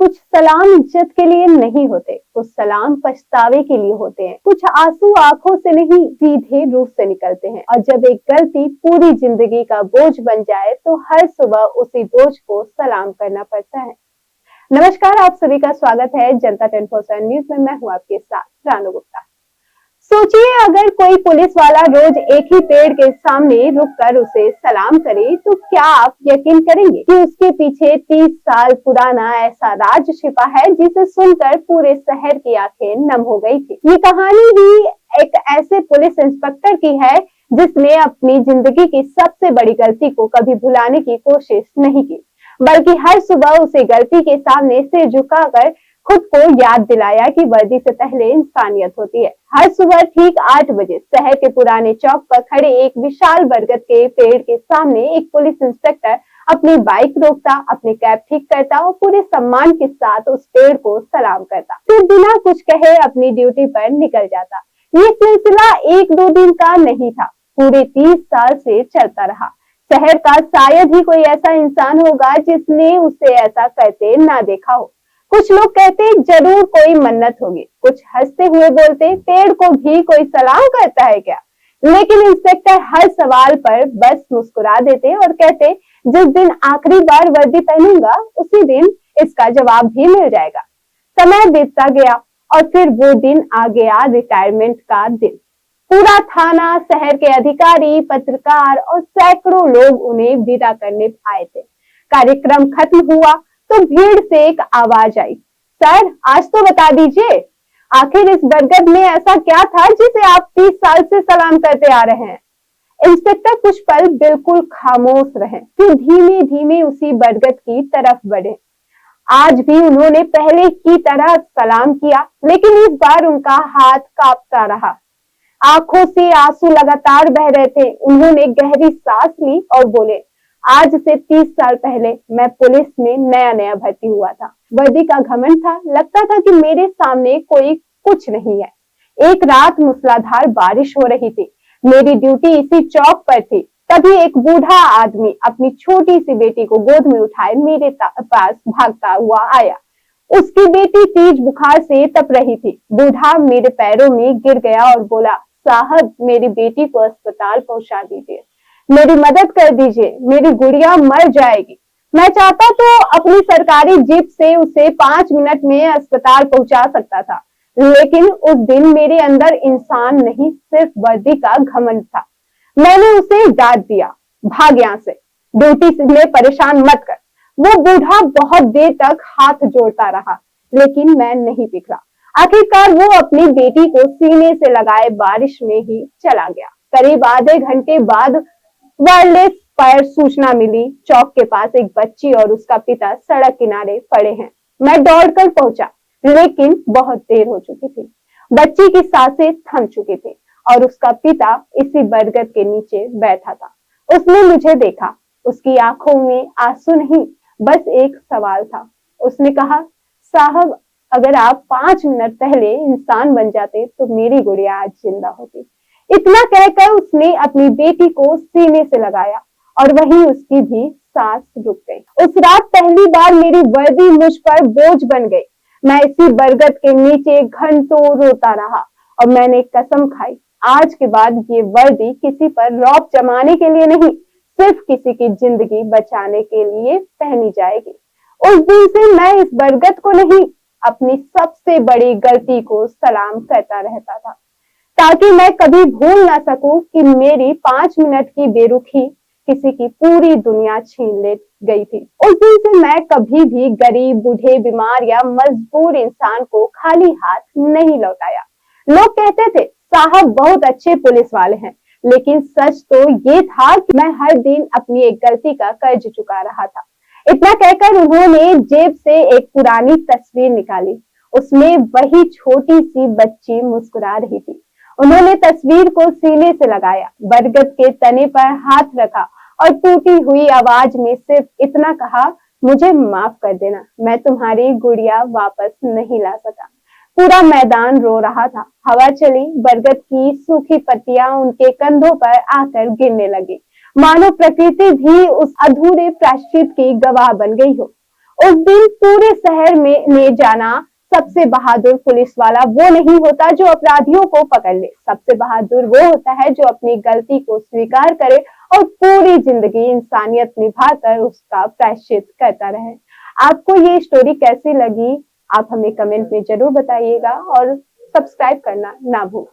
कुछ सलाम इज्जत के लिए नहीं होते, कुछ सलाम पछतावे के लिए होते हैं, कुछ आंसू आंखों से नहीं सीधे रूह से निकलते हैं। और जब एक गलती पूरी जिंदगी का बोझ बन जाए तो हर सुबह उसी बोझ को सलाम करना पड़ता है। नमस्कार, आप सभी का स्वागत है जनता 24/7 न्यूज में। मैं हूँ आपके साथ रानू गुप्ता। सोचिए, अगर कोई पुलिस वाला रोज एक ही पेड़ के सामने रुककर उसे सलाम करे तो क्या आप यकीन करेंगे कि उसके पीछे 30 साल पुराना ऐसा राज छिपा है जिसे सुनकर पूरे शहर की आंखें नम हो गई थी। ये कहानी ही एक ऐसे पुलिस इंस्पेक्टर की है जिसने अपनी जिंदगी की सबसे बड़ी गलती को कभी भुलाने की कोशिश नहीं की, बल्कि हर सुबह उसे गलती के सामने सिर झुकाकर खुद को याद दिलाया कि वर्दी से पहले इंसानियत होती है। हर सुबह ठीक 8 बजे शहर के पुराने चौक पर खड़े एक विशाल बरगद के पेड़ के सामने एक पुलिस इंस्पेक्टर अपनी बाइक रोकता, अपने कैब ठीक करता और पूरे सम्मान के साथ उस पेड़ को सलाम करता, फिर बिना कुछ कहे अपनी ड्यूटी पर निकल जाता। ये सिलसिला 1-2 दिन का नहीं था, पूरे 30 साल से चलता रहा। शहर का शायद ही कोई ऐसा इंसान होगा जिसने उसे ऐसा करते ना देखा हो। कुछ लोग कहते जरूर कोई मन्नत होगी, कुछ हंसते हुए बोलते पेड़ को भी कोई सलाम करता है क्या। लेकिन इंस्पेक्टर हर सवाल पर बस मुस्कुरा देते और कहते जिस दिन आखिरी बार वर्दी पहनूंगा उसी दिन इसका जवाब भी मिल जाएगा। समय बीतता गया और फिर वो दिन आ गया, रिटायरमेंट का दिन। पूरा थाना, शहर के अधिकारी, पत्रकार और सैकड़ों लोग उन्हें विदा करने आए थे। कार्यक्रम खत्म हुआ तो भीड़ से एक आवाज आई, सर आज तो बता दीजिए, आखिर इस बरगद में ऐसा क्या था जिसे आप 30 साल से सलाम करते आ रहे हैं। इंस्पेक्टर कुछ पल बिल्कुल खामोश रहे, फिर धीमे धीमे उसी बरगद की तरफ बढ़े। आज भी उन्होंने पहले की तरह सलाम किया, लेकिन इस बार उनका हाथ कांपता रहा, आंखों से आंसू लगातार बह रहे थे। उन्होंने गहरी सांस ली और बोले, आज से 30 साल पहले मैं पुलिस में नया भर्ती हुआ था। वर्दी का घमंड था, लगता था कि मेरे सामने कोई कुछ नहीं है। एक रात मूसलाधार बारिश हो रही थी, मेरी ड्यूटी इसी चौक पर थी। तभी एक बूढ़ा आदमी अपनी छोटी सी बेटी को गोद में उठाए मेरे पास भागता हुआ आया। उसकी बेटी तेज बुखार से तप रही थी। बूढ़ा मेरे पैरों में गिर गया और बोला, साहब मेरी बेटी को अस्पताल पहुंचा दीजिए, मेरी मदद कर दीजिए, मेरी गुड़िया मर जाएगी। मैं चाहता तो अपनी सरकारी जीप से उसे 5 मिनट में अस्पताल पहुंचा सकता था, लेकिन उस दिन मेरे अंदर इंसान नहीं, सिर्फ वर्दी का घमंड था। मैंने उसे डांट दिया, भाग यहाँ से, ड्यूटी में परेशान मत कर। वो बूढ़ा बहुत देर तक हाथ जोड़ता रहा, लेकिन मैं नहीं पिघला। आखिरकार वो अपनी बेटी को सीने से लगाए बारिश में ही चला गया। करीब आधे घंटे बाद वायरलेस पर सूचना मिली, चौक के पास एक बच्ची और उसका पिता सड़क किनारे पड़े हैं। मैं दौड़कर पहुंचा, लेकिन बहुत देर हो चुकी थी। बच्ची की सांसें थम चुकी थी और उसका पिता इसी बरगद के नीचे बैठा था। उसने मुझे देखा, उसकी आंखों में आंसू नहीं, बस एक सवाल था। उसने कहा, साहब अगर आप 5 मिनट पहले इंसान बन जाते तो मेरी गुड़िया आज जिंदा होती। इतना कहकर उसने अपनी बेटी को सीने से लगाया और वहीं उसकी भी सांस रुक गई। उस रात पहली बार मेरी वर्दी मुझ पर बोझ बन गई। मैं इसी बरगद के नीचे घंटों रोता रहा और मैंने कसम खाई, आज के बाद ये वर्दी किसी पर रौब जमाने के लिए नहीं, सिर्फ किसी की जिंदगी बचाने के लिए पहनी जाएगी। उस दिन से मैं इस बरगद को नहीं, अपनी सबसे बड़ी गलती को सलाम करता रहता था, ताकि मैं कभी भूल ना सकूं कि मेरी 5 मिनट की बेरुखी किसी की पूरी दुनिया छीन ले गई थी। उस दिन से मैं कभी भी गरीब, बूढ़े, बीमार या मजबूर इंसान को खाली हाथ नहीं लौटाया। लोग कहते थे साहब बहुत अच्छे पुलिस वाले हैं, लेकिन सच तो ये था कि मैं हर दिन अपनी एक गलती का कर्ज चुका रहा था। इतना कहकर उन्होंने जेब से एक पुरानी तस्वीर निकाली, उसमें वही छोटी सी बच्ची मुस्कुरा रही थी। उन्होंने तस्वीर को सीने से लगाया, बरगद के तने पर हाथ रखा और टूटी हुई आवाज में सिर्फ इतना कहा, मुझे माफ कर देना, मैं तुम्हारी गुड़िया वापस नहीं ला सका। पूरा मैदान रो रहा था। हवा चली, बरगद की सूखी पत्तियां उनके कंधों पर आकर गिरने लगी, मानो प्रकृति भी उस अधूरे प्रायश्चित की गवाह बन गई हो। उस दिन पूरे शहर में ले जाना सबसे बहादुर पुलिस वाला वो नहीं होता जो अपराधियों को पकड़ ले। सबसे बहादुर वो होता है जो अपनी गलती को स्वीकार करे और पूरी जिंदगी इंसानियत निभाकर उसका प्रायश्चित करता रहे। आपको ये स्टोरी कैसी लगी? आप हमें कमेंट में जरूर बताइएगा और सब्सक्राइब करना ना भूलें।